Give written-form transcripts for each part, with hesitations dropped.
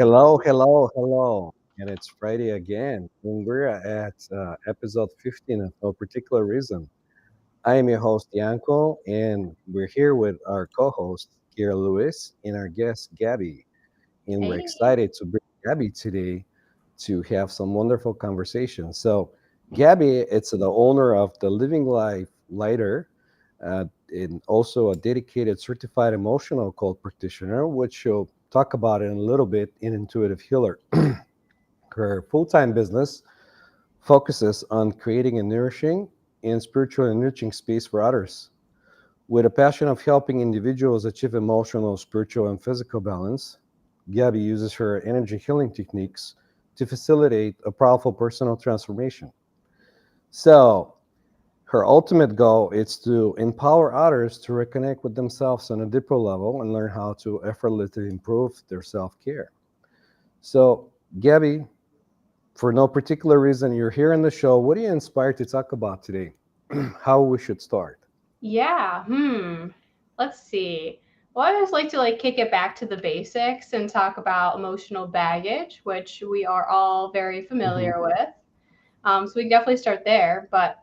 Hello, hello, hello. And it's Friday again. And we're at episode 15 of No Particular Reason. I am your host, Yanko, and we're here with our co host, Kira Lewis, and our guest, Gabby. And we're Hey. excited to bring Gabby today to have some wonderful conversation. So, Gabby, it's the owner of the Living Life Lighter, and also a dedicated certified emotional called Practitioner, which she'll talk about in a little bit in Intuitive Healer. Her full time business focuses on creating a nourishing and spiritual enriching space for others. With a passion of helping individuals achieve emotional, spiritual, and physical balance, Gabby uses her energy healing techniques to facilitate a powerful personal transformation. So, her ultimate goal is to empower others to reconnect with themselves on a deeper level and learn how to effortlessly improve their self care. So, Gabby, for no particular reason, you're here on the show. What are you inspired to talk about today? How we should start? Yeah. Let's see. Well, I always like to kick it back to the basics and talk about emotional baggage, which we are all very Hmm. familiar with. So we can definitely start there. But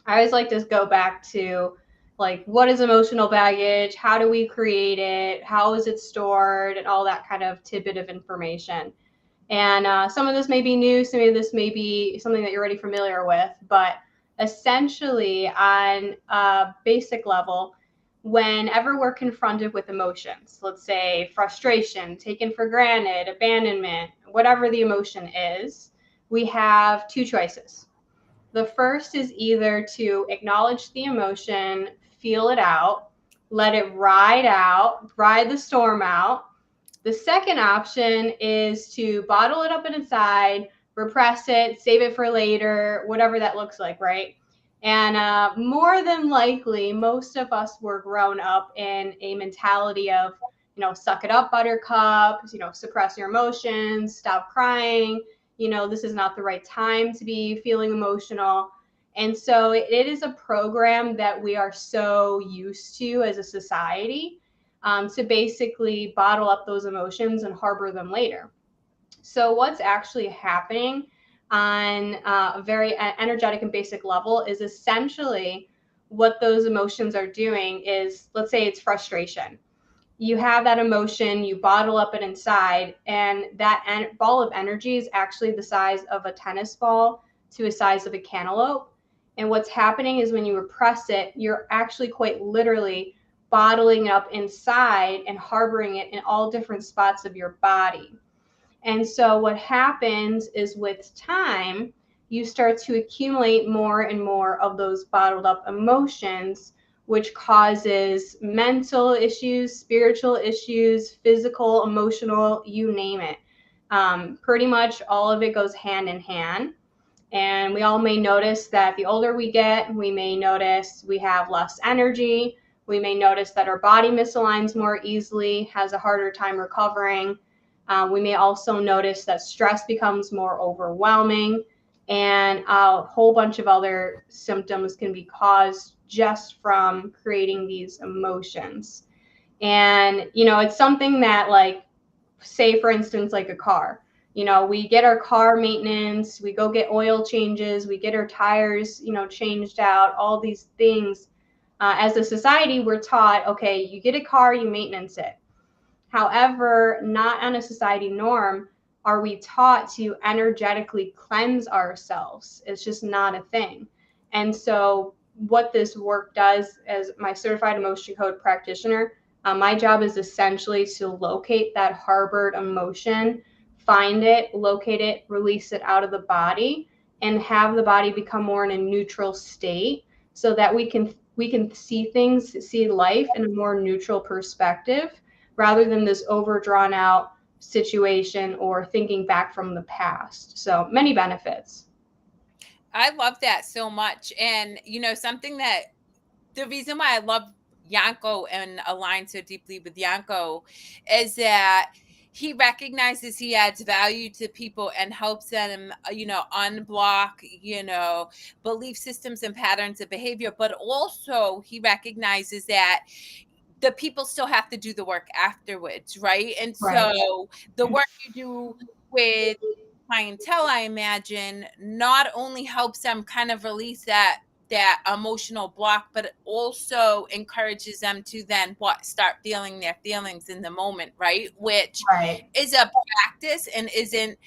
I always like to go back to what is emotional baggage? How do we create it? How is it stored? And all that kind of tidbit of information. And some of this may be new, some of this may be something that you're already familiar with, but essentially, on a basic level, whenever we're confronted with emotions, let's say frustration, taken for granted, abandonment, whatever the emotion is, we have two choices. The first is either to acknowledge the emotion, feel it out, let it ride the storm out. The second option is to bottle it up inside, repress it, save it for later, whatever that looks like, right? And more than likely, most of us were grown up in a mentality of, suck it up, buttercup, suppress your emotions, stop crying, this is not the right time to be feeling emotional. And so it is a program that we are so used to as a society, to basically bottle up those emotions and harbor them later. So, what's actually happening on a very energetic and basic level is essentially what those emotions are doing is, let's say it's frustration. You have that emotion, you bottle up it inside, and that ball of energy is actually the size of a tennis ball to a size of a cantaloupe. And what's happening is when you repress it, you're actually quite literally bottling it up inside and harboring it in all different spots of your body. And so what happens is with time, you start to accumulate more and more of those bottled up emotions, which causes mental issues, spiritual issues, physical, emotional, you name it. Pretty much all of it goes hand in hand. And we all may notice that the older we get, we may notice we have less energy. We may notice that our body misaligns more easily, has a harder time recovering. We may also notice that stress becomes more overwhelming, and a whole bunch of other symptoms can be caused just from creating these emotions. And, it's something that, say for instance, like a car. We get our car maintenance, we go get oil changes, we get our tires, changed out, all these things. As a society, we're taught, okay, you get a car, you maintenance it. However, not on a society norm are we taught to energetically cleanse ourselves. It's just not a thing. And so, what this work does as my certified emotion code practitioner, my job is essentially to locate that harbored emotion, find it, locate it, release it out of the body, and have the body become more in a neutral state so that we can see things, see life in a more neutral perspective rather than this over drawn out situation or thinking back from the past. So many benefits. I love that so much. And, something that the reason why I love Yanko and align so deeply with Yanko is that he recognizes he adds value to people and helps them, unblock, belief systems and patterns of behavior. But also, he recognizes that the people still have to do the work afterwards, right? And Right. so the work you do with clientele, I imagine, not only helps them kind of release that emotional block, but it also encourages them to then what, start feeling their feelings in the moment, right? Which Right. is a practice and isn't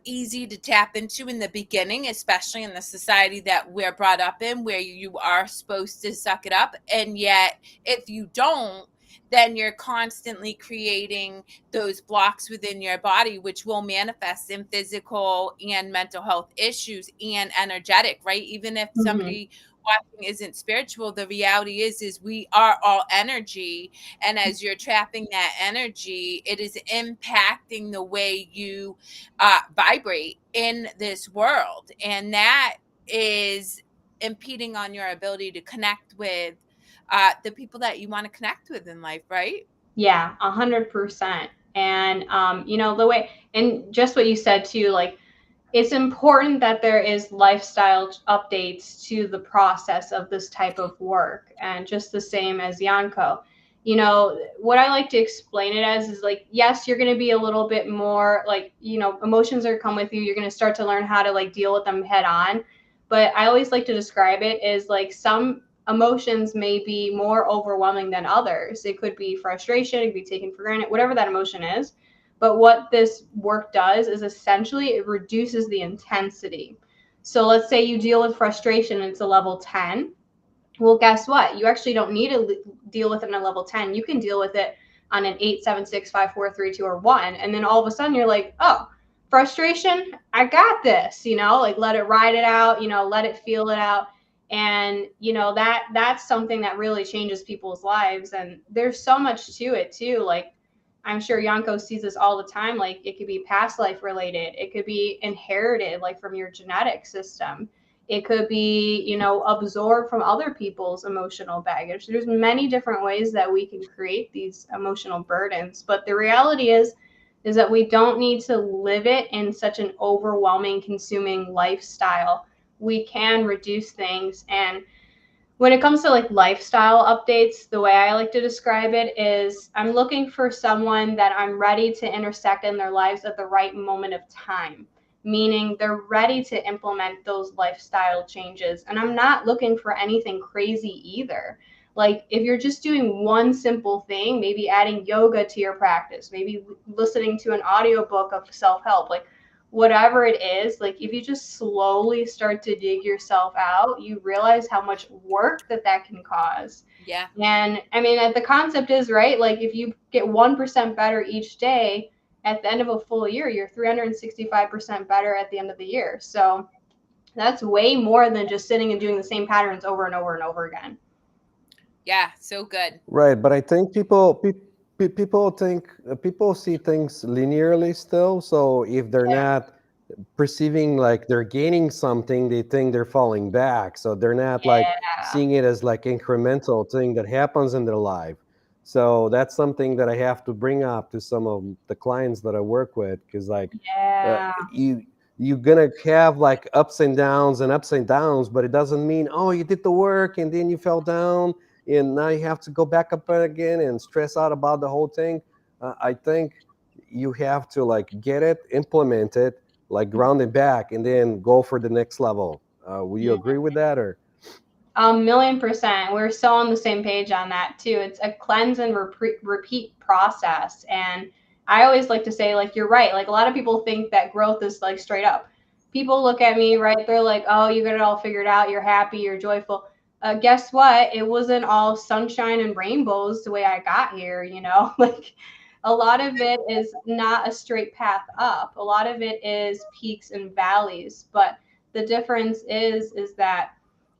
easy to tap into in the beginning, especially in the society that we're brought up in, where you are supposed to suck it up. And yet, if you don't, then you're constantly creating those blocks within your body, which will manifest in physical and mental health issues and energetic, right? Even if Hmm. somebody watching isn't spiritual, the reality is we are all energy. And as you're trapping that energy, it is impacting the way you vibrate in this world. And that is impeding on your ability to connect with the people that you want to connect with in life, right? Yeah, 100%. And the way, and just what you said too, like it's important that there is lifestyle updates to the process of this type of work. And just the same as Yanko, what I like to explain it as is like, yes, you're going to be a little bit more like, emotions are come with you. You're going to start to learn how to like deal with them head on. But I always like to describe it as like some emotions may be more overwhelming than others. It could be frustration, it could be taken for granted, whatever that emotion is. But what this work does is essentially it reduces the intensity. So let's say you deal with frustration and it's a level 10. Well, guess what? You actually don't need to deal with it on a level 10. You can deal with it on an 8, 7, 6, 5, 4, 3, 2, or 1. And then all of a sudden you're like, oh, frustration, I got this, like let it ride it out, let it feel it out. And that's something that really changes people's lives. And there's so much to it too. Like I'm sure Yanko sees this all the time. Like it could be past life related, it could be inherited, like from your genetic system. It could be, absorbed from other people's emotional baggage. There's many different ways that we can create these emotional burdens. But the reality is that we don't need to live it in such an overwhelming, consuming lifestyle. We can reduce things. And when it comes to like lifestyle updates, the way I like to describe it is I'm looking for someone that I'm ready to intersect in their lives at the right moment of time, meaning they're ready to implement those lifestyle changes. And I'm not looking for anything crazy either. Like if you're just doing one simple thing, maybe adding yoga to your practice, maybe listening to an audiobook of self-help, like whatever it is, like if you just slowly start to dig yourself out, you realize how much work that can cause. Yeah. And I mean, the concept is right. Like if you get 1% better each day, at the end of a full year, you're 365% better at the end of the year. So that's way more than just sitting and doing the same patterns over and over and over again. Yeah. So good. Right, but I think people think people see things linearly still. So if they're Yeah. not perceiving like they're gaining something, they think they're falling back. So they're not like Yeah. seeing it as like incremental thing that happens in their life. So that's something that I have to bring up to some of the clients that I work with, because like uh, Yeah. you you're gonna have like ups and downs, but it doesn't mean, oh, you did the work and then you fell down and now you have to go back up again and stress out about the whole thing. I think you have to like get it, implement it, like ground it back, and then go for the next level. Will you agree with that, or? 1,000,000%. We're so on the same page on that too. It's a cleanse and repeat process. And I always like to say, like, you're right. Like, a lot of people think that growth is like straight up. People look at me, right? They're like, oh, you got it all figured out. You're happy. You're joyful. Guess what? It wasn't all sunshine and rainbows the way I got here, Like, a lot of it is not a straight path up. A lot of it is peaks and valleys. But the difference is that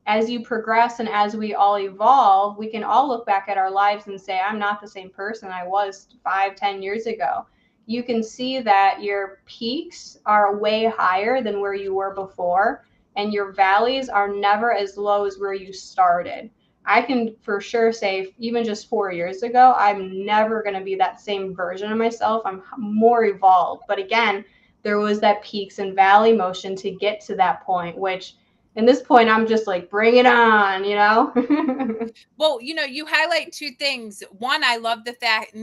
as you progress and as we all evolve, we can all look back at our lives and say, I'm not the same person I was 5, 10 years ago. You can see that your peaks are way higher than where you were before, and your valleys are never as low as where you started. I can for sure say, even just 4 years ago, I'm never going to be that same version of myself. I'm more evolved. But again, there was that peaks and valley motion to get to that point, which at this point, I'm just like, bring it on, you know? Well, you highlight two things. One, I love the fact,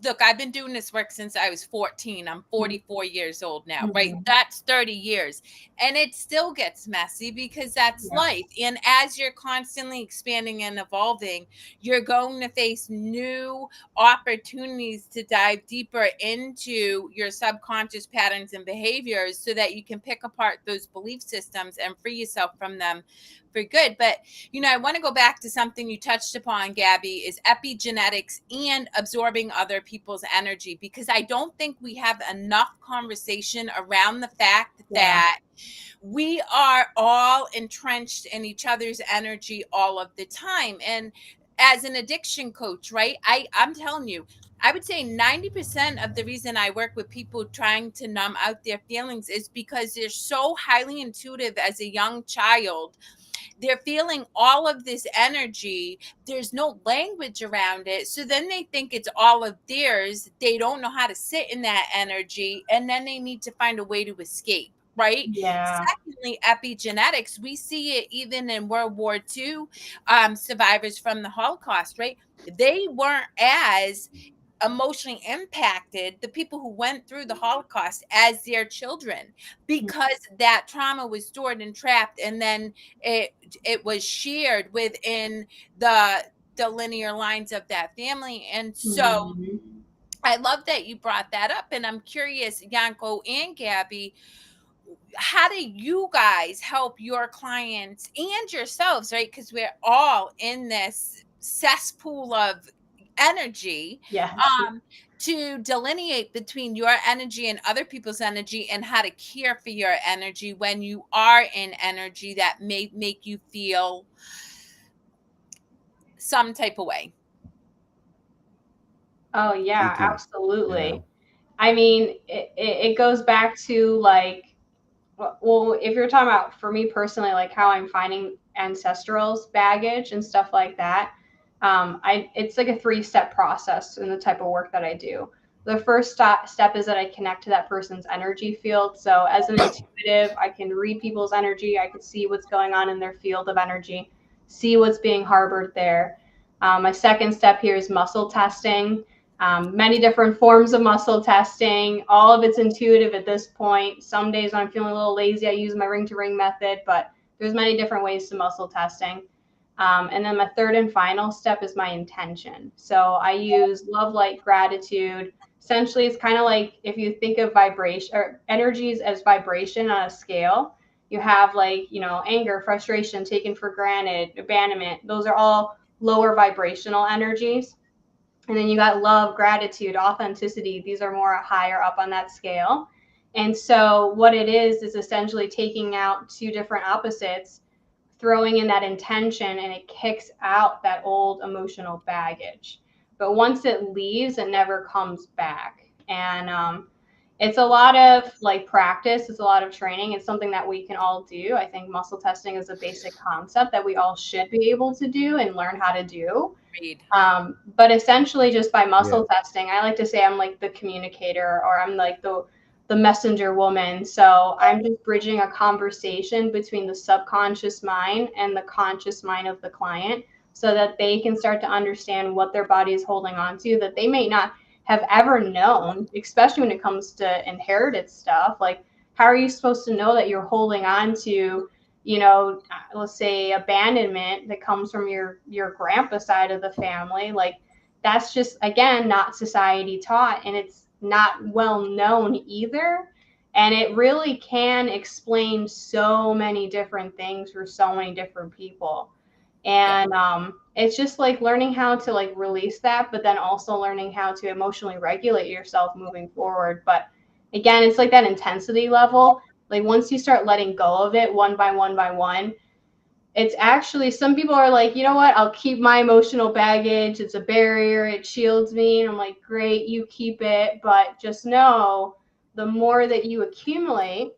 look, I've been doing this work since I was 14. I'm 44 years old now, right? Mhm. That's 30 years. And it still gets messy because that's Yeah. life. And as you're constantly expanding and evolving, you're going to face new opportunities to dive deeper into your subconscious patterns and behaviors so that you can pick apart those belief systems and free yourself from them for good. But I want to go back to something you touched upon, Gabby, is epigenetics and absorbing other people's energy, because I don't think we have enough conversation around the fact Yeah. that we are all entrenched in each other's energy all of the time. And as an addiction coach, right, I'm telling you, I would say 90% of the reason I work with people trying to numb out their feelings is because they're so highly intuitive as a young child. They're feeling all of this energy. There's no language around it. So then they think it's all of theirs. They don't know how to sit in that energy. And then they need to find a way to escape. Right. Yeah. Secondly, epigenetics. We see it even in World War II survivors from the Holocaust. Right. They weren't as emotionally impacted, the people who went through the Holocaust, as their children, because that trauma was stored and trapped, and then it was shared within the the linear lines of that family. And so Mhm. I love that you brought that up, and I'm curious, Yanko and Gabby, how do you guys help your clients and yourselves, right? Because we're all in this cesspool of energy, Yes. um, to delineate between your energy and other people's energy, and how to care for your energy when you are in energy that may make you feel some type of way. Oh, yeah, It is. Yeah. absolutely. I mean, it goes back to like, well, if you're talking about for me personally, like how I'm finding ancestrals baggage and stuff like that, it's like a 3-step process in the type of work that I do. The first step is that I connect to that person's energy field. So as an intuitive, I can read people's energy. I can see what's going on in their field of energy, see what's being harbored there. My second step here is muscle testing. Many different forms of muscle testing. All of it's intuitive at this point. Some days when I'm feeling a little lazy, I use my ring to ring method, but there's many different ways to muscle testing. And then my third and final step is my intention. So I use love, light, gratitude. Essentially, it's kind of like if you think of vibration or energies as vibration on a scale, you have like, anger, frustration, taken for granted, abandonment. Those are all lower vibrational energies. And then you got love, gratitude, authenticity. These are more higher up on that scale. And so what it is essentially taking out two different opposites, throwing in that intention, and it kicks out that old emotional baggage. But once it leaves, it never comes back. And it's a lot of like practice. It's a lot of training. It's something that we can all do. I think muscle testing is a basic concept that we all should be able to do and learn how to do. Read. But essentially, just by Yeah. muscle testing, I like to say I'm like the communicator, or I'm like the messenger woman. So I'm just bridging a conversation between the subconscious mind and the conscious mind of the client, so that they can start to understand what their body is holding on to that they may not have ever known, especially when it comes to inherited stuff. Like, how are you supposed to know that you're holding on to, let's say abandonment that comes from your grandpa side of the family? Like, that's just, again, not society taught, and it's not well known either. And it really can explain so many different things for so many different people. Yep. And it's just like learning how to like release that, but then also learning how to emotionally regulate yourself moving forward. But again, it's like that intensity level. Like, once you start letting go of it one by one by one, it's actually, some people are like, you know what, I'll keep my emotional baggage. It's a barrier, it shields me. And I'm like, great, you keep it. But just know, the more that you accumulate,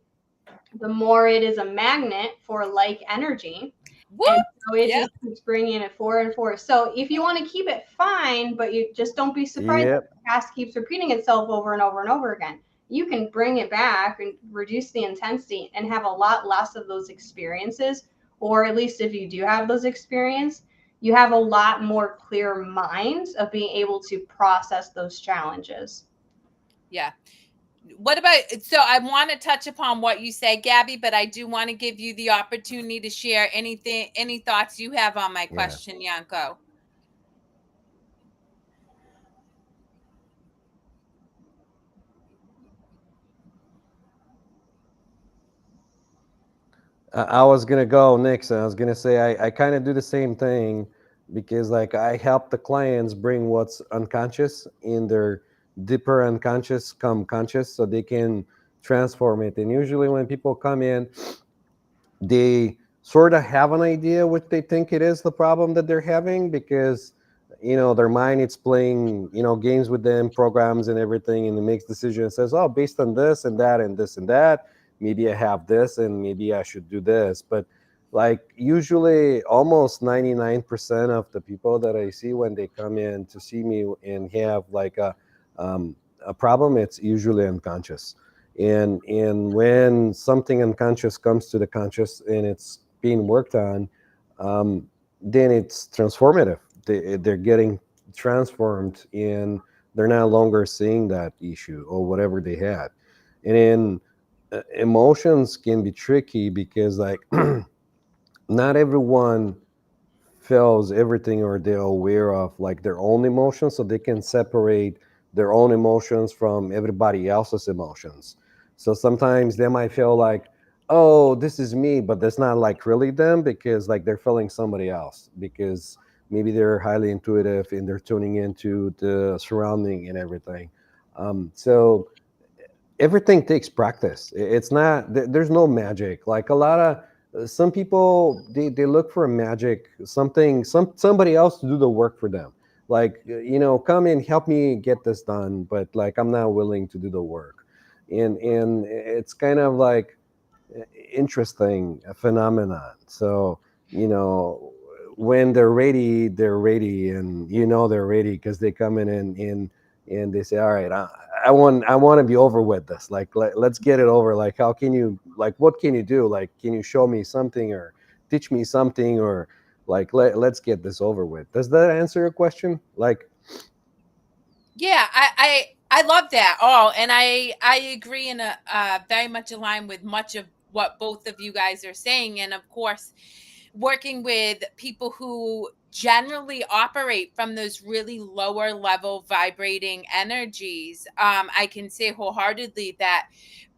the more it is a magnet for like energy. And Whoop. so it Yep. just keeps bringing it forward and forward. So if you want to keep it, fine, but you just don't be surprised that Yep. the past keeps repeating itself over and over and over again. you can bring it back and reduce the intensity and have a lot less of those experiences. Or at least if you do have those experiences, you have a lot more clear minds of being able to process those challenges. Yeah. What about, so I want to touch upon what you say, Gabby, but I do want to give you the opportunity to share anything, any thoughts you have on my Yeah. question, Yanko. I was gonna go next, and I was gonna say I kind of do the same thing because like I help the clients bring what's unconscious in their deeper unconscious come conscious, so they can transform it. And usually when people come in, they sort of have an idea what they think it is the problem that they're having, because their mind, it's playing games with them, programs and everything, and it makes decisions, says, oh, based on this and that and this and that, maybe I have this and maybe I should do this. But like usually almost 99% of the people that I see when they come in to see me and have like a problem, it's usually unconscious. And when something unconscious comes to the conscious and it's being worked on, then it's transformative. They're getting transformed, and they're no longer seeing that issue or whatever they had. And then emotions can be tricky because like not everyone feels everything, or they're aware of like their own emotions, so they can separate their own emotions from everybody else's emotions. So sometimes they might feel like, oh, this is me, but that's not like really them, because like they're feeling somebody else, because maybe they're highly intuitive and they're tuning into the surrounding and everything. So everything takes practice. It's not there's no magic. Like a lot of some people, they look for a magic, something, somebody else to do the work for them. Like come in, help me get this done, but like I'm not willing to do the work. And it's kind of like interesting phenomenon. So you know when they're ready, and they're ready because they come in and they say, all right, I want to be over with this. Like let's get it over. Like how can you, like what can you do, like can you show me something or teach me something, or like let's get this over with. Does that answer your question? Like Yeah, I love that. Oh, and I agree, and very much aligned with much of what both of you guys are saying. And of course, working with people who generally operate from those really lower level vibrating energies, I can say wholeheartedly that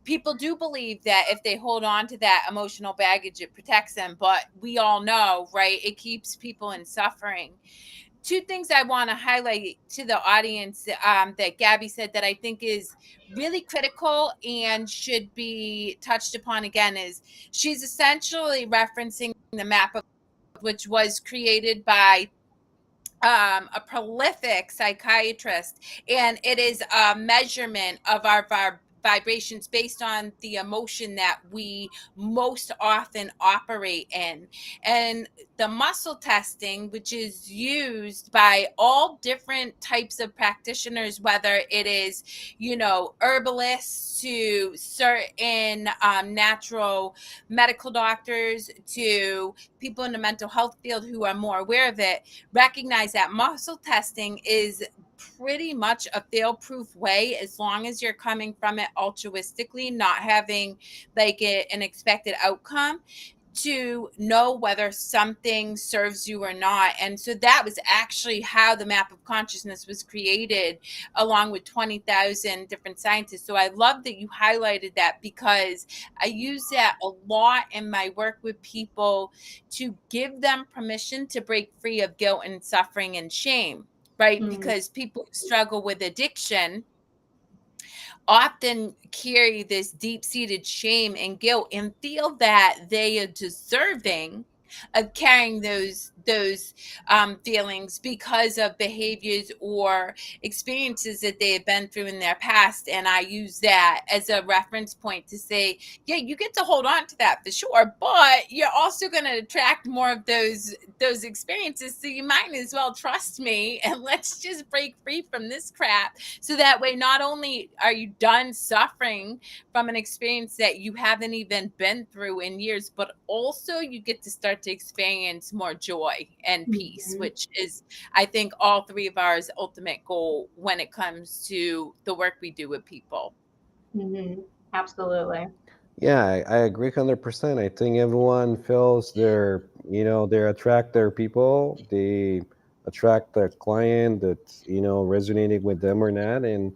people do believe that if they hold on to that emotional baggage, it protects them. But we all know, right? It keeps people in suffering. Two things I want to highlight to the audience, that Gabby said that I think is really critical and should be touched upon again is she's essentially referencing the map of, which was created by a prolific psychiatrist, and it is a measurement of our vibrations based on the emotion that we most often operate in. And the muscle testing, which is used by all different types of practitioners, whether it is, herbalists to certain natural medical doctors to people in the mental health field who are more aware of it, recognize that muscle testing is pretty much a fail proof way as long as you're coming from it altruistically, not having like an expected outcome, to know whether something serves you or not. And so that was actually how the map of consciousness was created, along with 20,000 different scientists. So I love that you highlighted that, because I use that a lot in my work with people to give them permission to break free of guilt and suffering and shame, right? Mm. Because people who struggle with addiction often carry this deep seated shame and guilt and feel that they are deserving of carrying those feelings because of behaviors or experiences that they have been through in their past. And I use that as a reference point to say, yeah, you get to hold on to that for sure, but you're also going to attract more of those experiences. So you might as well trust me and let's just break free from this crap. So that way, not only are you done suffering from an experience that you haven't even been through in years, but also you get to start to experience more joy and peace, Mhm. which is, I think, all three of ours ultimate goal when it comes to the work we do with people. Mhm. Absolutely. Yeah, I agree 100%. I think everyone feels they attract their people, they attract the client that's, resonating with them or not. And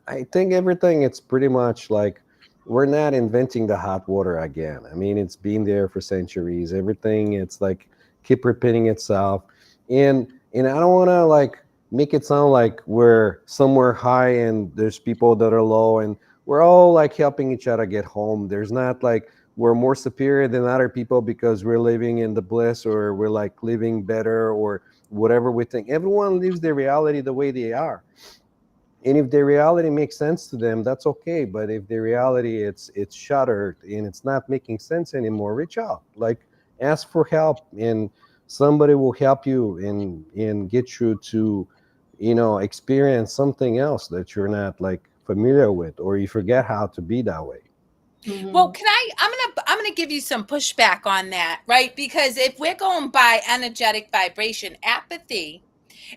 I think everything it's pretty much like we're not inventing the hot water again. I mean, it's been there for centuries. Everything it's like keep repeating itself. And I don't want to like make it sound like we're somewhere high and there's people that are low, and we're all like helping each other get home. There's not like we're more superior than other people because we're living in the bliss or we're like living better or whatever we think. Everyone lives their reality the way they are. And if their reality makes sense to them, that's okay. But if their reality it's shattered and it's not making sense anymore, reach out. Like ask for help and somebody will help you and get you to, experience something else that you're not like familiar with or you forget how to be that way. Well, Mhm. I'm gonna give you some pushback on that, right? Because if we're going by energetic vibration, apathy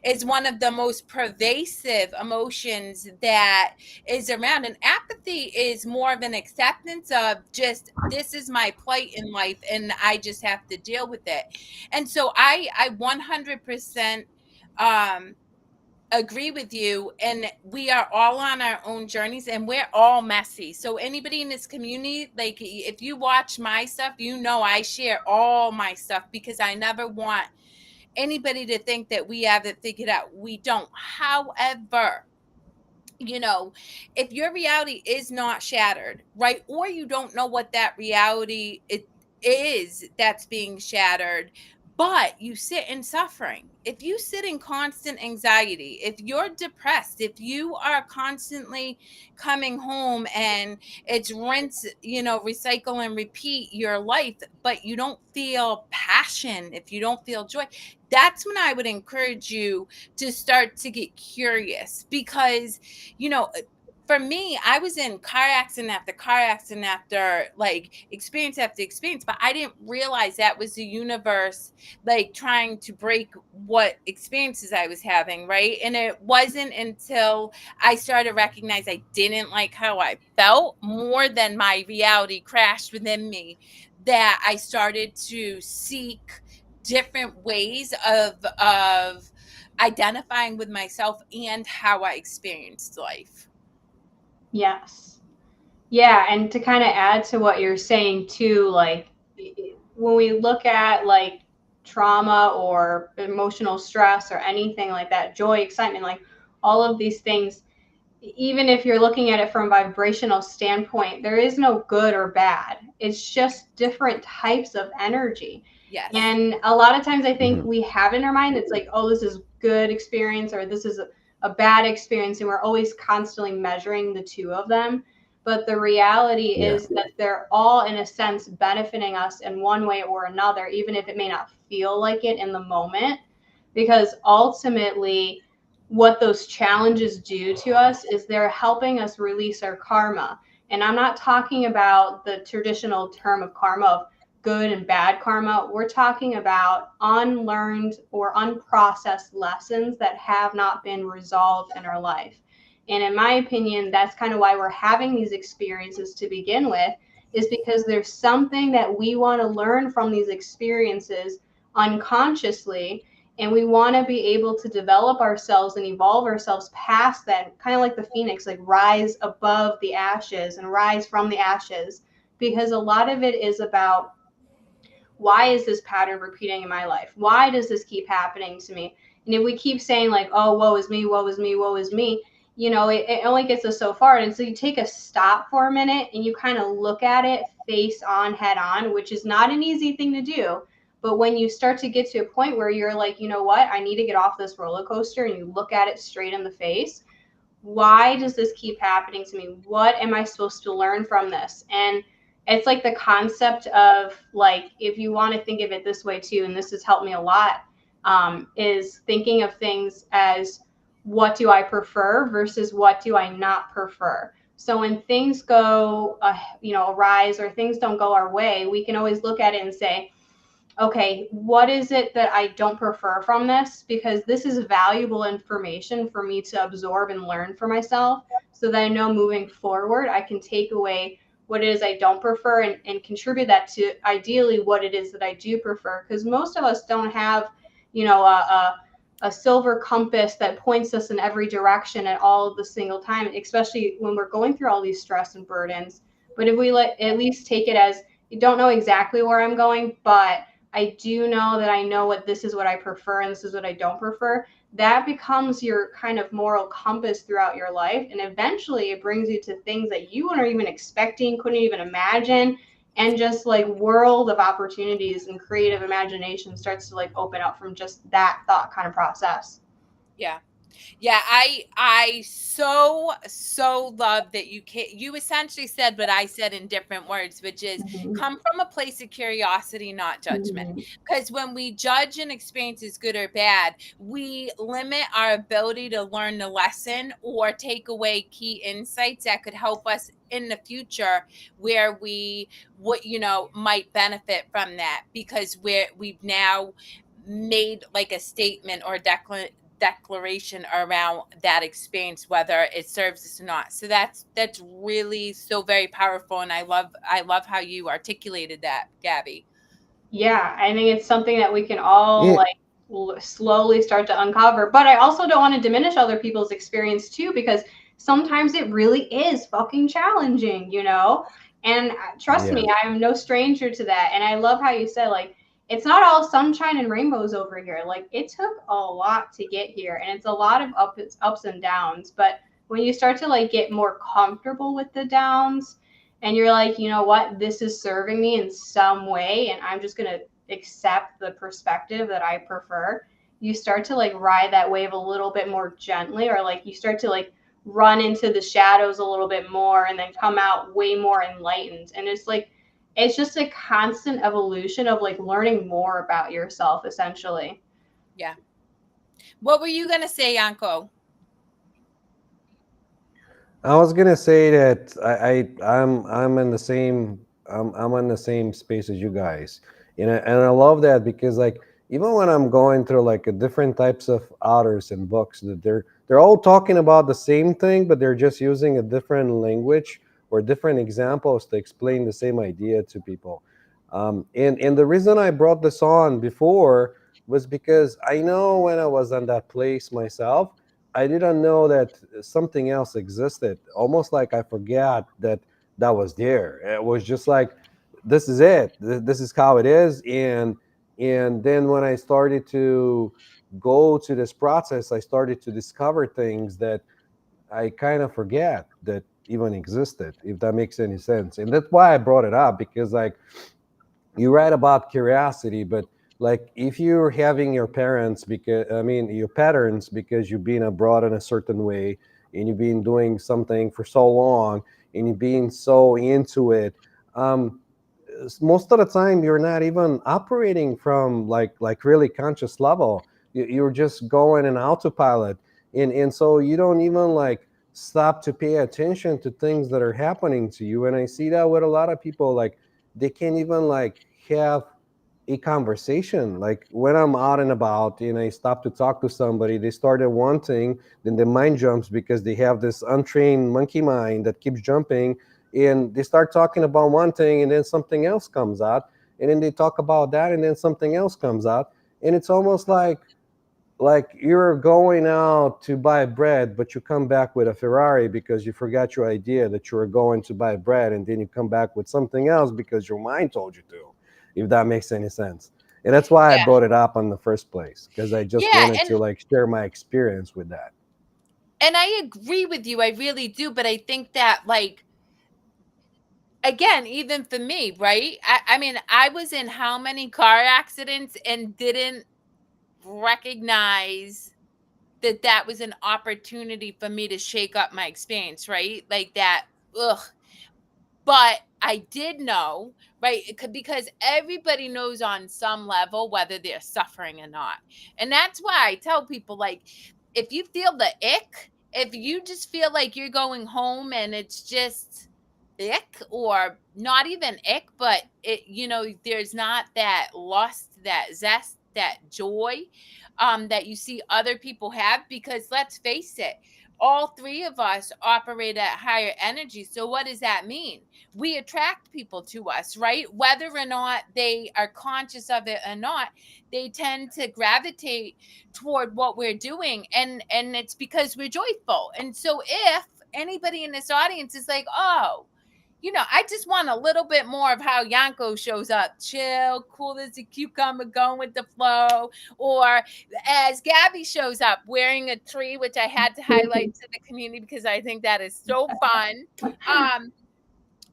is one of the most pervasive emotions that is around. And apathy is more of an acceptance of just this is my plight in life and I just have to deal with it. And so I 100% um agree with you, and we are all on our own journeys and we're all messy. So anybody in this community, like if you watch my stuff, you know I share all my stuff because I never want anybody to think that we have it figured out. We don't. However, if your reality is not shattered, right, or you don't know what that reality it is that's being shattered, but you sit in suffering, if you sit in constant anxiety, if you're depressed, if you are constantly coming home and it's rinse, recycle and repeat your life, but you don't feel passion, if you don't feel joy, that's when I would encourage you to start to get curious. Because you know, for me, I was in car accident after like experience after experience, but I didn't realize that was the universe like trying to break what experiences I was having, right? And it wasn't until I started to recognize I didn't like how I felt more than my reality crashed within me that I started to seek different ways of identifying with myself and how I experienced life. Yes. Yeah, and to kind of add to what you're saying too, like when we look at like trauma or emotional stress or anything like that, joy, excitement, like all of these things, even if you're looking at it from a vibrational standpoint, there is no good or bad. It's just different types of energy. Yes. And a lot of times I think Mhm. we have in our mind, it's like, oh, this is good experience or this is a bad experience. And we're always constantly measuring the two of them. But the reality Yeah. is that they're all, in a sense, benefiting us in one way or another, even if it may not feel like it in the moment. Because ultimately, what those challenges do to us is they're helping us release our karma. And I'm not talking about the traditional term of karma of good and bad karma. We're talking about unlearned or unprocessed lessons that have not been resolved in our life. And in my opinion, that's kind of why we're having these experiences to begin with, is because there's something that we want to learn from these experiences unconsciously, and we want to be able to develop ourselves and evolve ourselves past that, kind of like the phoenix, like rise above the ashes and rise from the ashes, because a lot of it is about, why is this pattern repeating in my life? Why does this keep happening to me? And if we keep saying like, oh, woe is me, woe is me, woe is me, it only gets us so far. And so you take a stop for a minute and you kind of look at it face on, head on, which is not an easy thing to do. But when you start to get to a point where you're like, you know what, I need to get off this roller coaster, and you look at it straight in the face, why does this keep happening to me? What am I supposed to learn from this? And it's like the concept of, like, if you want to think of it this way too, and this has helped me a lot, is thinking of things as, what do I prefer versus what do I not prefer? So when things go, arise, or things don't go our way, we can always look at it and say, okay, what is it that I don't prefer from this? Because this is valuable information for me to absorb and learn for myself, so that I know moving forward, I can take away what it is I don't prefer, and contribute that to ideally what it is that I do prefer. Because most of us don't have, a silver compass that points us in every direction at all of the single time, especially when we're going through all these stress and burdens. But if we at least take it as, you don't know exactly where I'm going, but I do know that I know this is what I prefer and this is what I don't prefer. That becomes your kind of moral compass throughout your life. And eventually it brings you to things that you weren't even expecting, couldn't even imagine. And just like world of opportunities and creative imagination starts to like open up from just that thought kind of process. Yeah. Yeah, I so love that you essentially said what I said in different words, which is Mm-hmm. come from a place of curiosity, not judgment. Mm-hmm. Because when we judge an experience as good or bad, we limit our ability to learn the lesson or take away key insights that could help us in the future, where we might benefit from that, because we've now made like a statement or declaration around that experience, whether it serves us or not. So that's really so very powerful, and I love how you articulated that, Gabby. Yeah, I think it's something that we can all Yeah, like slowly start to uncover. But I also don't want to diminish other people's experience too, because sometimes it really is fucking challenging, you know? And trust me, yeah, I am no stranger to that. And I love how you said, like, it's not all sunshine and rainbows over here. Like, it took a lot to get here, and it's a lot of ups and downs. But when you start to like get more comfortable with the downs, and you're like, you know what, this is serving me in some way, and I'm just going to accept the perspective that I prefer, you start to like ride that wave a little bit more gently, or like you start to like run into the shadows a little bit more and then come out way more enlightened. And it's like, it's just a constant evolution of like learning more about yourself, essentially. Yeah. What were you gonna say, Yanko? I was gonna say that I'm in the same I'm in the same space as you guys, and I love that because like even when I'm going through like a different types of authors and books, that they're all talking about the same thing, but they're just using a different language or different examples to explain the same idea to people. And the reason I brought this on before was because I know when I was in that place myself, I didn't know that something else existed. Almost like I forgot that that was there. It was just like, this is it. This is how it is. And then when I started to go to this process, I started to discover things that I kind of forget that even existed, if that makes any sense. And that's why I brought it up, because like you write about curiosity, but like if you're having your parents, because I mean your patterns, because you've been abroad in a certain way and you've been doing something for so long and you've been so into it, um most of the time you're not even operating from like really conscious level. You're just going in autopilot, and so you don't even like stop to pay attention to things that are happening to you. And I see that with a lot of people, like they can't even like have a conversation. Like when I'm out and about and I stop to talk to somebody, they started one thing, then the mind jumps because they have this untrained monkey mind that keeps jumping, and they start talking about one thing and then something else comes out, and then they talk about that and then something else comes out, and it's almost like you're going out to buy bread, but you come back with a Ferrari because you forgot your idea that you were going to buy bread, and then you come back with something else because your mind told you to, if that makes any sense. And that's why I Yeah. brought it up in the first place, because I just Yeah, wanted and to like share my experience with that. I agree with you. I really do, but I think that like again, even for me, right? I mean, I was in how many car accidents and didn't recognize that that was an opportunity for me to shake up my experience, right? Like that, ugh. But I did know, right? Because everybody knows on some level whether they're suffering or not. And that's why I tell people, like, if you feel the ick, if you just feel like you're going home and it's just ick, or not even ick, but it, there's not that lust, that zest, that joy that you see other people have, because let's face it, all three of us operate at higher energy. So what does that mean? We attract people to us, right? Whether or not they are conscious of it or not, they tend to gravitate toward what we're doing, and it's because we're joyful. And so if anybody in this audience is like, oh, I just want a little bit more of how Yanko shows up, chill, cool as a cucumber, going with the flow, or as Gabby shows up wearing a tree, which I had to highlight to the community because I think that is so fun.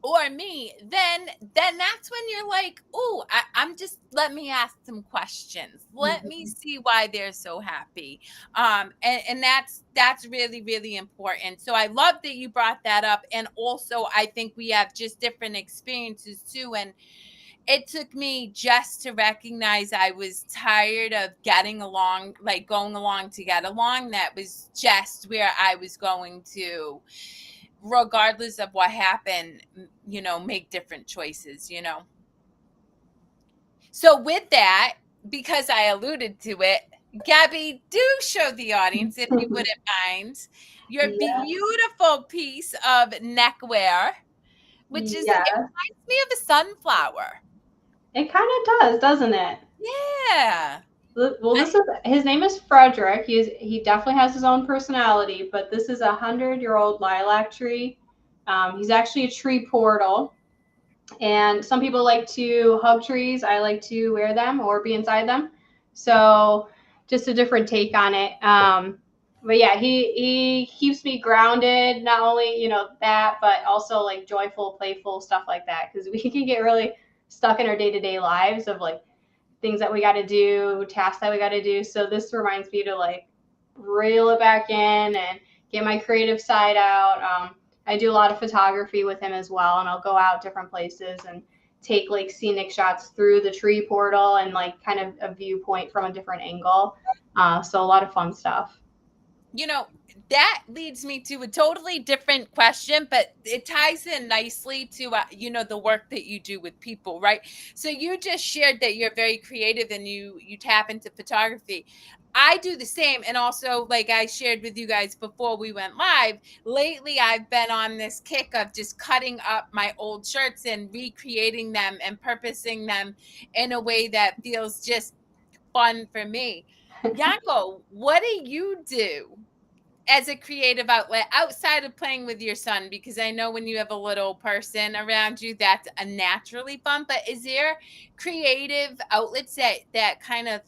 Or me, then that's when you're like, oh, I'm just, let me ask some questions, let me see why they're so happy. And that's really, really important. So I love that you brought that up. And also I think we have just different experiences too. And it took me just to recognize I was tired of getting along, like going along to get along. That was just where I was going to, regardless of what happened, make different choices. So with that, because I alluded to it, Gabby, do show the audience, if you wouldn't mind, your Yeah. beautiful piece of neckwear, which is, it Yeah. reminds me of a sunflower. It kind of does, doesn't it? Yeah. Well, his name is Frederick. He definitely has his own personality, but this is 100-year-old lilac tree. He's actually a tree portal, and some people like to hug trees. I like to wear them or be inside them. So just a different take on it. But yeah, he keeps me grounded. Not only that, but also like joyful, playful stuff like that. Because we can get really stuck in our day-to-day lives of like things that we got to do, tasks that we got to do. So this reminds me to like reel it back in and get my creative side out. I do a lot of photography with him as well, and I'll go out different places and take like scenic shots through the tree portal and like kind of a viewpoint from a different angle. So a lot of fun stuff. That leads me to a totally different question, but it ties in nicely to the work that you do with people, right? So you just shared that you're very creative and you tap into photography. I do the same. And also, like I shared with you guys before we went live, lately I've been on this kick of just cutting up my old shirts and recreating them and purposing them in a way that feels just fun for me. Yanko, what do you do as a creative outlet outside of playing with your son? Because I know when you have a little person around you, that's a naturally fun. But is there creative outlets that kind of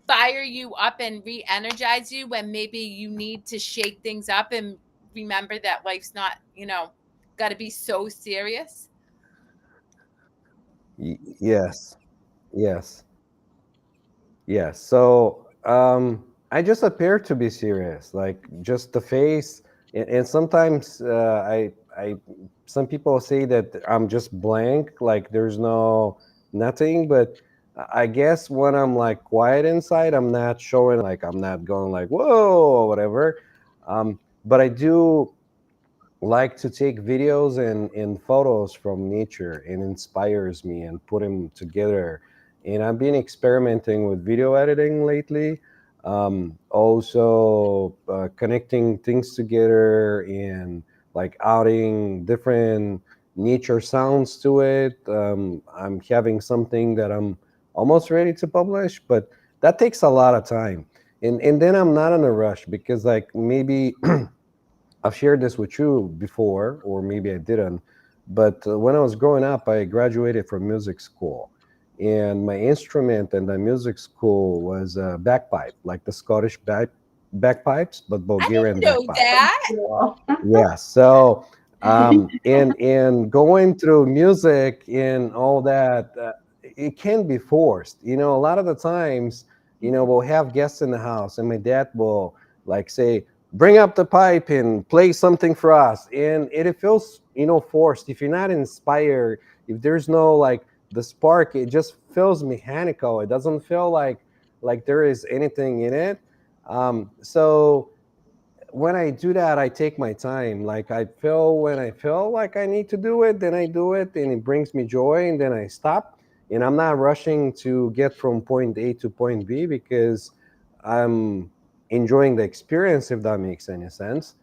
fire you up and re-energize you when maybe you need to shake things up and remember that life's not, got to be so serious? Yes, yes, yes. So I just appear to be serious, like just the face, and sometimes some people say that I'm just blank, like there's no nothing. But I guess when I'm like quiet inside, I'm not showing, like I'm not going like whoa or whatever. But I do like to take videos and photos from nature, and inspires me and put them together. And I've been experimenting with video editing lately. Also connecting things together and like adding different nature sounds to it. I'm having something that I'm almost ready to publish, but that takes a lot of time. And then I'm not in a rush because like maybe I've shared this with you before, or maybe I didn't. But when I was growing up, I graduated from music school, and my instrument in the music school was bagpipe, like the bagpipes, but I didn't Bulgarian know bagpipe. that. Cool. Yeah. So And going through music and all that, it can be forced. A lot of the times, we'll have guests in the house, and my dad will like say, "Bring up the pipe and play something for us," and it feels forced. If you're not inspired, if there's no like the spark, it just feels mechanical. It doesn't feel like there is anything in it. So when I do that, I take my time. Like when I feel like I need to do it, then I do it, and it brings me joy, and then I stop. And I'm not rushing to get from point A to point B because I'm enjoying the experience, if that makes any sense.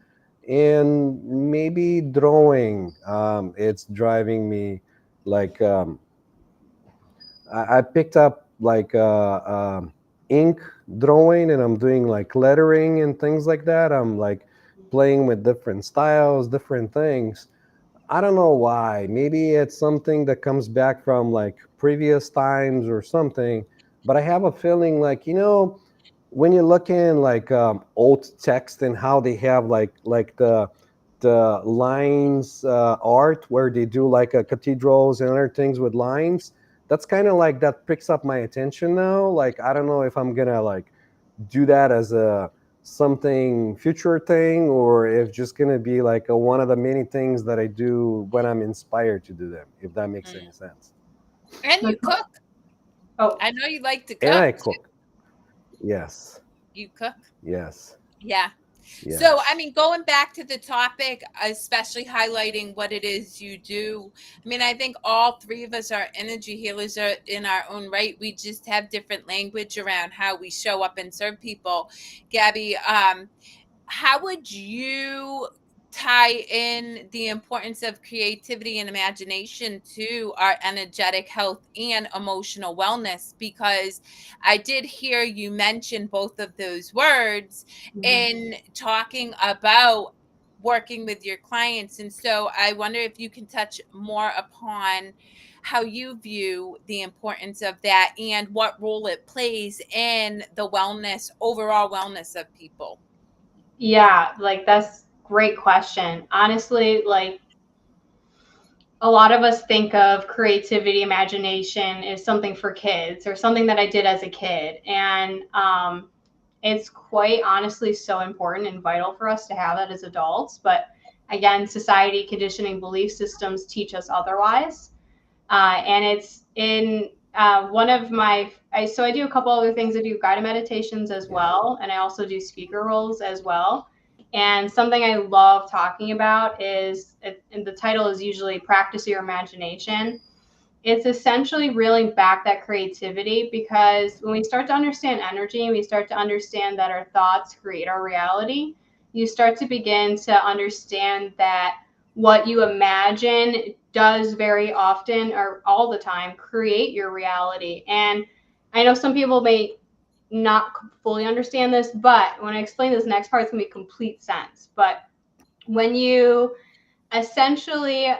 And maybe drawing, it's driving me like I picked up like ink drawing, and I'm doing like lettering and things like that. I'm like playing with different styles, different things. I don't know why. Maybe it's something that comes back from like previous times or something. But I have a feeling like, when you look in like old text and how they have like the lines art where they do like cathedrals and other things with lines, that's kind of like that picks up my attention now. Like I don't know if I'm gonna like do that as a something future thing, or if just gonna be like one of the many things that I do when I'm inspired to do them, if that makes Mm. any sense. And you cook. Oh, I know you like to And cook. I cook. Yes. You cook. Yes. Yeah. So, I Yes. mean, going back to the topic, especially highlighting what it is you do. I mean, I think all three of us are energy healers are in our own right. We just have different language around how we show up and serve people. Gabby, how would you tie in the importance of creativity and imagination to our energetic health and emotional wellness? Because I did hear you mention both of those words mhm. in talking about working with your clients. And so I wonder if you can touch more upon how you view the importance of that and what role it plays in the wellness, overall wellness of people. Yeah, like that's great question. Honestly, like a lot of us think of creativity, imagination as something for kids or something that I did as a kid. And it's quite honestly so important and vital for us to have that as adults. But again, society, conditioning, belief systems teach us otherwise. And it's in one of my so I do a couple other things. I do guided meditations as Yeah. well, and I also do speaker roles as well. And something I love talking about is, and the title is usually "Practice Your Imagination." It's essentially reeling back that creativity, because when we start to understand energy and we start to understand that our thoughts create our reality, you start to begin to understand that what you imagine does very often or all the time create your reality. And I know some people may not fully understand this, but when I explain this next part, it's going to make complete sense. But when you essentially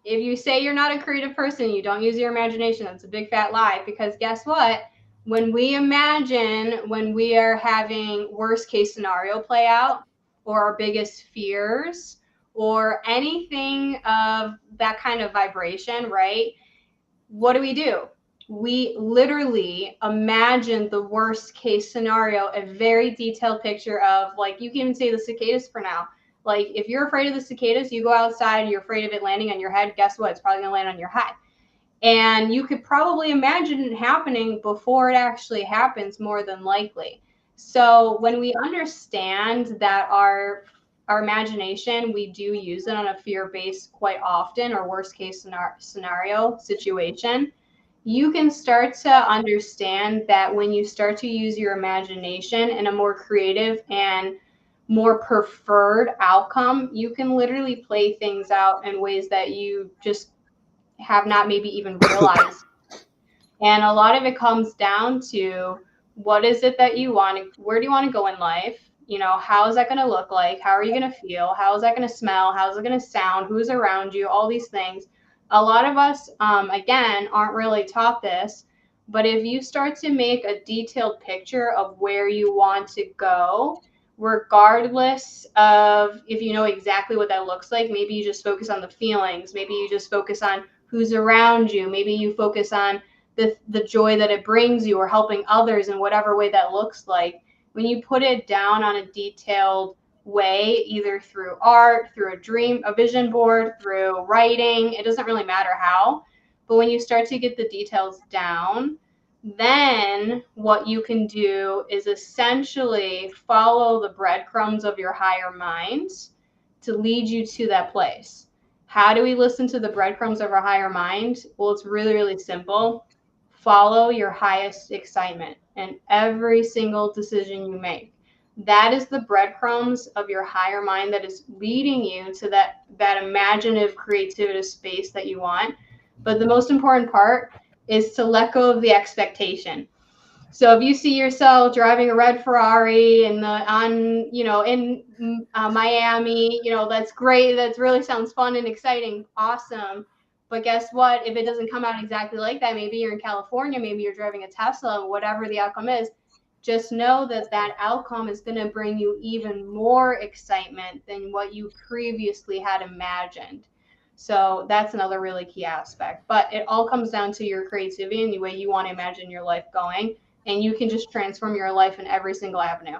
if you say you're not a creative person, you don't use your imagination, that's a big fat lie. Because guess what? When we imagine, when we are having worst case scenario play out, or our biggest fears, or anything of that kind of vibration, right? What do? We literally imagine the worst case scenario, a very detailed picture of, like, you can even say the cicadas for now. Like, if you're afraid of the cicadas, you go outside, you're afraid of it landing on your head, guess what? It's probably going to land on your head. And you could probably imagine it happening before it actually happens, more than likely. So when we understand that our imagination, we do use it on a fear based quite often, or worst case scenario situation, you can start to understand that when you start to use your imagination in a more creative and more preferred outcome, you can literally play things out in ways that you just have not maybe even realized. And a lot of it comes down to, what is it that you want? Where do you want to go in life? How is that going to look like? How are you going to feel? How is that going to smell? How is it going to sound? Who's around you? All these things. A lot of us, again, aren't really taught this. But if you start to make a detailed picture of where you want to go, regardless of if you know exactly what that looks like. Maybe you just focus on the feelings. Maybe you just focus on who's around you. Maybe you focus on the joy that it brings you or helping others in whatever way that looks like. When you put it down on a detailed way, either through art, through a vision board, through writing, it doesn't really matter how. But when you start to get the details down, then what you can do is essentially follow the breadcrumbs of your higher mind to lead you to that place. How do we listen to the breadcrumbs of our higher mind? Well, it's really, really simple. Follow your highest excitement in every single decision you make. That is the breadcrumbs of your higher mind that is leading you to that imaginative creative space that you want. But the most important part is to let go of the expectation. So if you see yourself driving a red Ferrari in Miami, that's great. That really sounds fun and exciting. Awesome. But guess what? If it doesn't come out exactly like that, maybe you're in California, maybe you're driving a Tesla, whatever the outcome is, just know that outcome is going to bring you even more excitement than what you previously had imagined. So that's another really key aspect. But it all comes down to your creativity and the way you want to imagine your life going. And you can just transform your life in every single avenue.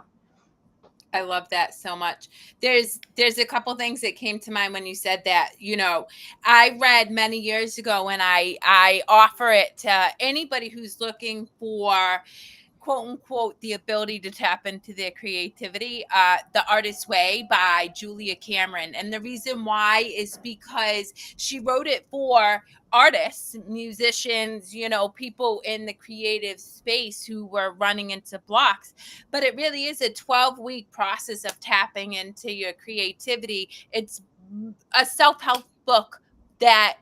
I love that so much. There's a couple things that came to mind when you said that. I read many years ago, and I offer it to anybody who's looking for, quote unquote, the ability to tap into their creativity, The Artist's Way by Julia Cameron. And the reason why is because she wrote it for artists, musicians, people in the creative space who were running into blocks. But it really is a 12-week process of tapping into your creativity. It's a self-help book that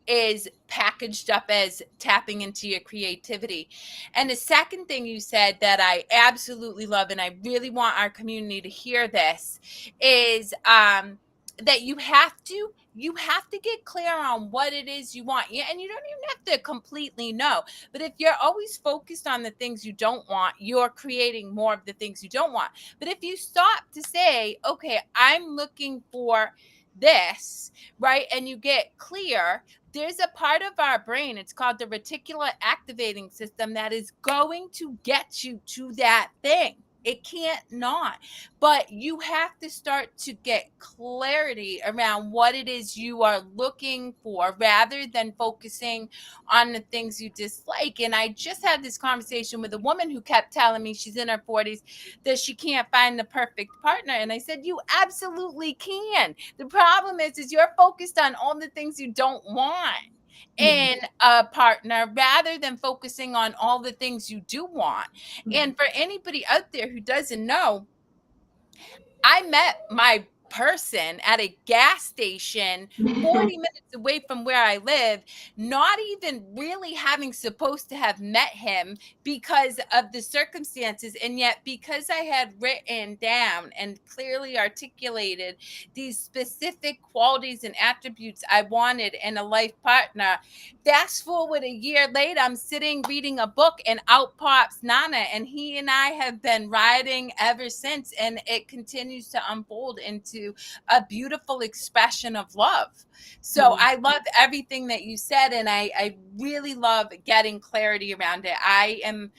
is packaged up as tapping into your creativity. And the second thing you said that I absolutely love, and I really want our community to hear this, is that you have to get clear on what it is you want. Yeah, and you don't even have to completely know. But if you're always focused on the things you don't want, you're creating more of the things you don't want. But if you stop to say, okay, I'm looking for this, right? And you get clear, there's a part of our brain, it's called the reticular activating system, that is going to get you to that thing. It can't not. But you have to start to get clarity around what it is you are looking for rather than focusing on the things you dislike. And I just had this conversation with a woman who kept telling me she's in her 40s, that she can't find the perfect partner. And I said, you absolutely can. The problem is you're focused on all the things you don't want in a partner rather than focusing on all the things you do want. And for anybody out there who doesn't know, I met my person at a gas station 40 minutes away from where I live, not even really having supposed to have met him because of the circumstances. And yet, because I had written down and clearly articulated these specific qualities and attributes I wanted in a life partner, fast forward a year later, I'm sitting reading a book and out pops Nana, and he and I have been riding ever since. And it continues to unfold into a beautiful expression of love. So I love everything that you said, and I really love getting clarity around it. I am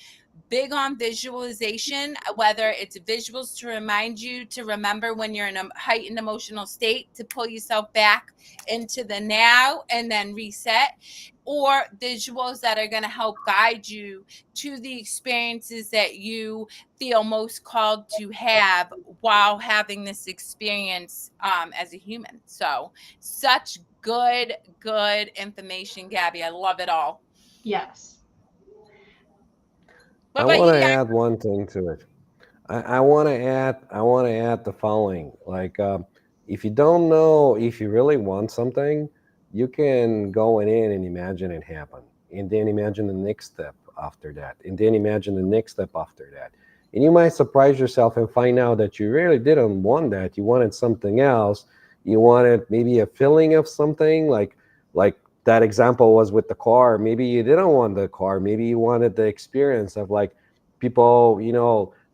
big on visualization, whether it's visuals to remind you to remember when you're in a heightened emotional state, to pull yourself back into the now and then reset, or visuals that are going to help guide you to the experiences that you feel most called to have while having this experience as a human. So such good information, Gabby. I love it all. Yes. What I about want you, to Jan? add one thing to it. I want to add the following. Like, if you don't know if you really want something, you can go in and imagine it happen, and then imagine the next step after that, and then imagine the next step after that. And you might surprise yourself and find out that you really didn't want that. You wanted something else. You wanted maybe a feeling of something, like that example was with the car. Maybe you didn't want the car. Maybe you wanted the experience of, like, people,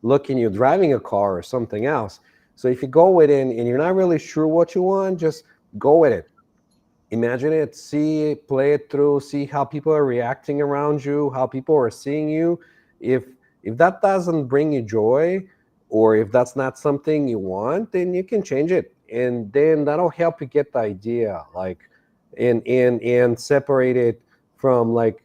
looking you driving a car or something else. So if you go with it and you're not really sure what you want, just go with it. Imagine it, see it, play it through, see how people are reacting around you, how people are seeing you. If that doesn't bring you joy, or if that's not something you want, then you can change it, and then that'll help you get the idea, like, and separate it from like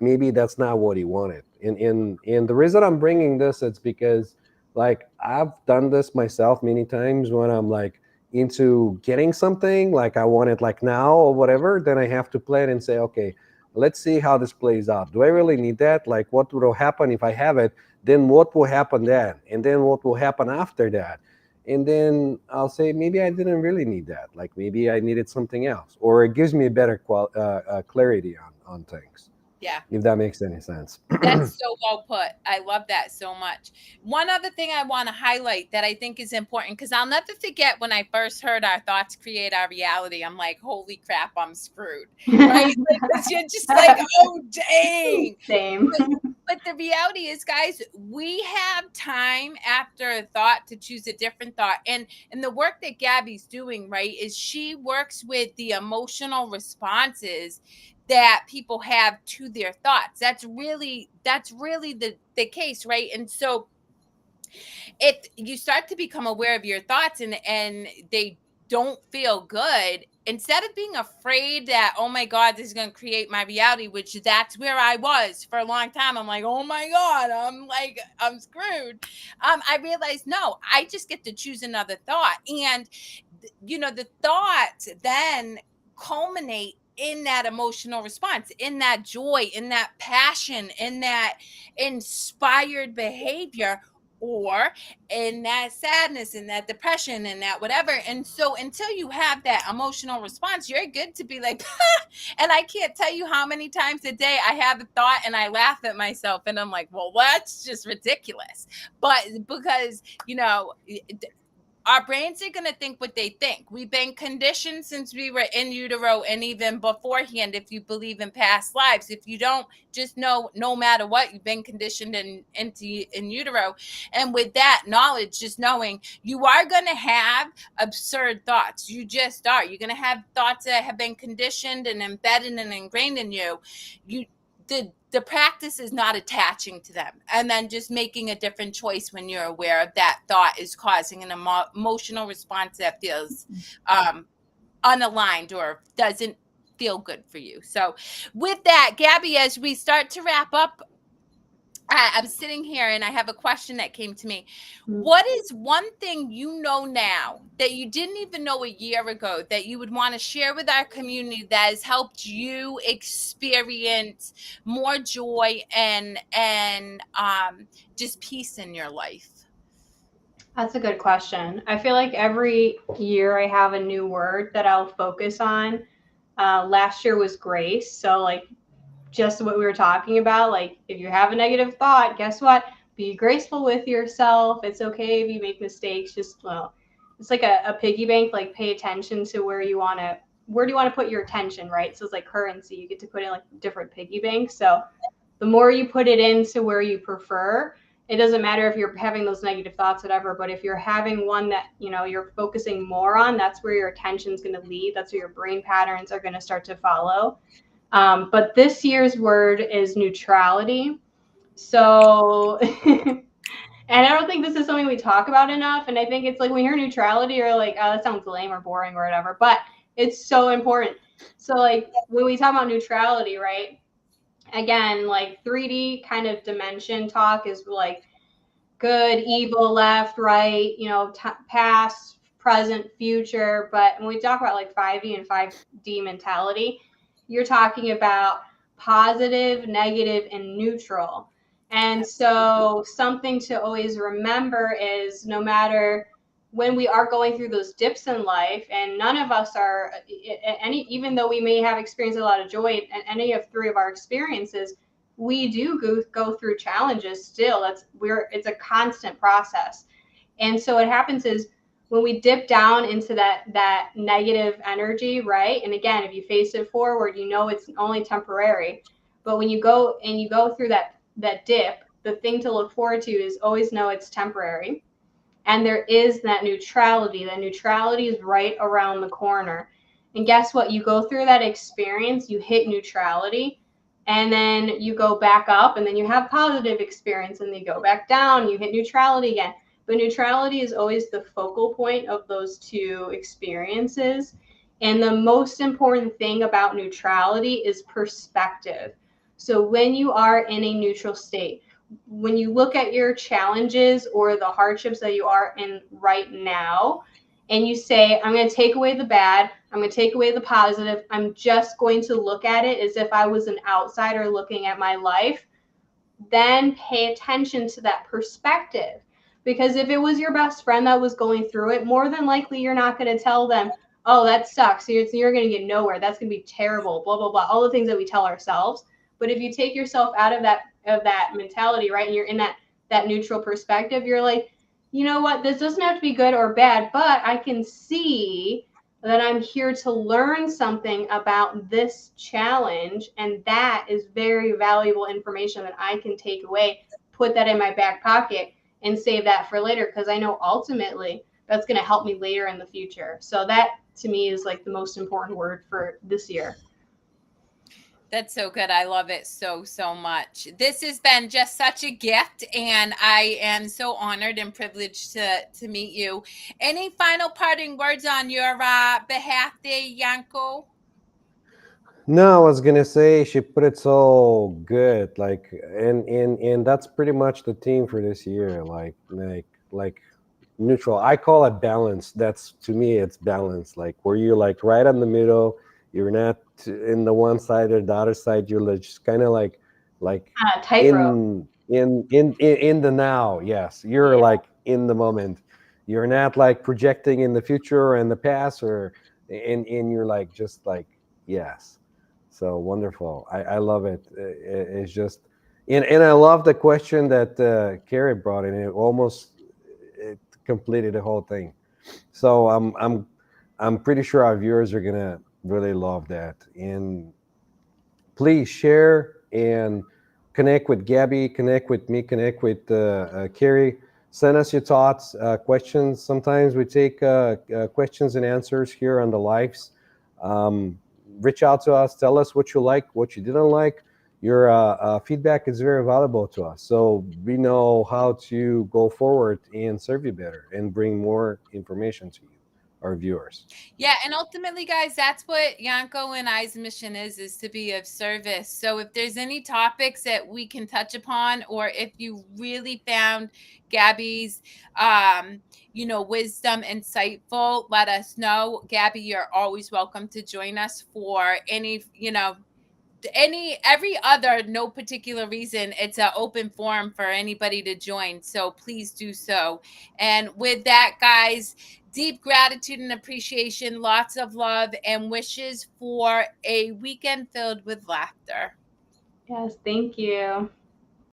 maybe that's not what he wanted. And the reason I'm bringing this, it's because like I've done this myself many times when I'm like into getting something, like I want it like now or whatever, then I have to play it and say, okay, let's see how this plays out. Do I really need that? Like, what will happen if I have it? Then what will happen then? And then what will happen after that? And then I'll say, maybe I didn't really need that. Like, maybe I needed something else, or it gives me a better clarity on things, Yeah. if that makes any sense. That's so well put. I love that so much. One other thing I want to highlight that I think is important, because I'll never forget when I first heard our thoughts create our reality. I'm like, holy crap, I'm screwed. Right? Because you're just like, oh, dang. Same. But the reality is, guys, we have time after a thought to choose a different thought. And the work that Gabby's doing, right, is she works with the emotional responses that people have to their thoughts. That's really the case, right? And so if you start to become aware of your thoughts and they don't feel good, instead of being afraid that, oh my God, this is going to create my reality, which that's where I was for a long time. I'm like, oh my God, I'm screwed. I realized, no, I just get to choose another thought. And, the thoughts then culminate in that emotional response, in that joy, in that passion, in that inspired behavior, or in that sadness, in that depression, in that whatever. And so until you have that emotional response, you're good to be like, and I can't tell you how many times a day I have a thought and I laugh at myself and I'm like, well, that's just ridiculous. But because, our brains are going to think what they think. We've been conditioned since we were in utero, and even beforehand, if you believe in past lives. If you don't, just know, no matter what, you've been conditioned in utero. And with that knowledge, just knowing, you are going to have absurd thoughts. You just are. You're going to have thoughts that have been conditioned and embedded and ingrained in you. The practice is not attaching to them and then just making a different choice when you're aware of that thought is causing an emotional response that feels unaligned or doesn't feel good for you. So with that, Gabby, as we start to wrap up, I'm sitting here and I have a question that came to me. What is one thing you know now that you didn't even know a year ago that you would want to share with our community that has helped you experience more joy and just peace in your life? That's a good question. I feel like every year I have a new word that I'll focus on. Last year was grace. So, like, just what we were talking about, like, if you have a negative thought, guess what? Be graceful with yourself. It's okay if you make mistakes. Just, well, it's like a piggy bank. Like, pay attention to where do you want to put your attention, right? So it's like currency. You get to put in like different piggy banks. So the more you put it into where you prefer, it doesn't matter if you're having those negative thoughts, whatever, but if you're having one that, you're focusing more on, that's where your attention is going to lead. That's where your brain patterns are going to start to follow. But this year's word is neutrality. So, and I don't think this is something we talk about enough. And I think it's like when you hear neutrality, you're like, oh, that sounds lame or boring or whatever. But it's so important. So, like, when we talk about neutrality, right? Again, like 3D kind of dimension talk is like good, evil, left, right, past, present, future. But when we talk about like 5D and 5D mentality, you're talking about positive, negative, and neutral. And so something to always remember is no matter when we are going through those dips in life, and none of us are even though we may have experienced a lot of joy in any of three of our experiences, we do go through challenges still. It's a constant process. And so what happens is when we dip down into that negative energy, right? And again, if you face it forward, it's only temporary. But when you go through that dip, the thing to look forward to is always know it's temporary. And there is that neutrality. That neutrality is right around the corner. And guess what? You go through that experience, you hit neutrality, and then you go back up, and then you have positive experience, and then you go back down, you hit neutrality again. But neutrality is always the focal point of those two experiences. And the most important thing about neutrality is perspective. So when you are in a neutral state, when you look at your challenges or the hardships that you are in right now, and you say, I'm going to take away the bad, I'm going to take away the positive, I'm just going to look at it as if I was an outsider looking at my life, then pay attention to that perspective. Because if it was your best friend that was going through it, more than likely you're not going to tell them, oh, that sucks. You're going to get nowhere. That's going to be terrible, blah, blah, blah, all the things that we tell ourselves. But if you take yourself out of that mentality, right, and you're in that neutral perspective, you're like, you know what, this doesn't have to be good or bad, but I can see that I'm here to learn something about this challenge, and that is very valuable information that I can take away, put that in my back pocket, and save that for later, because I know ultimately that's going to help me later in the future. So that to me is like the most important word for this year. That's so good. I love it so, so much. This has been just such a gift, and I am so honored and privileged to meet you. Any final parting words on your behalf there, Yanko? No, I was gonna say she put it so good, like, and that's pretty much the theme for this year, like neutral. I call it balance. That's, to me, it's balance, like where you're like right in the middle. You're not in the one side or the other side. You're like just kind of like Tightrope. in the now. Yes, you're Yeah. like in the moment. You're not like projecting in the future and the past, or and you're like just like, yes. So wonderful. I love it. It's just, and I love the question that Kerri brought in. It almost, it completed the whole thing. So I'm pretty sure our viewers are gonna really love that. And please share and connect with Gabby, connect with me, connect with Kerri. Send us your thoughts, questions. Sometimes we take questions and answers here on the lives. Um, Reach out to us. Tell us what you like, what you didn't like. Your feedback is very valuable to us. So we know how to go forward and serve you better and bring more information to you, our viewers. Yeah, and ultimately, guys, that's what Yanko and I's mission is to be of service. So if there's any topics that we can touch upon, or if you really found Gabby's wisdom insightful, let us know. Gabby, you're always welcome to join us for every other, no particular reason. It's an open forum for anybody to join, so please do so. And with that, guys, deep gratitude and appreciation, lots of love, and wishes for a weekend filled with laughter. Yes, thank you.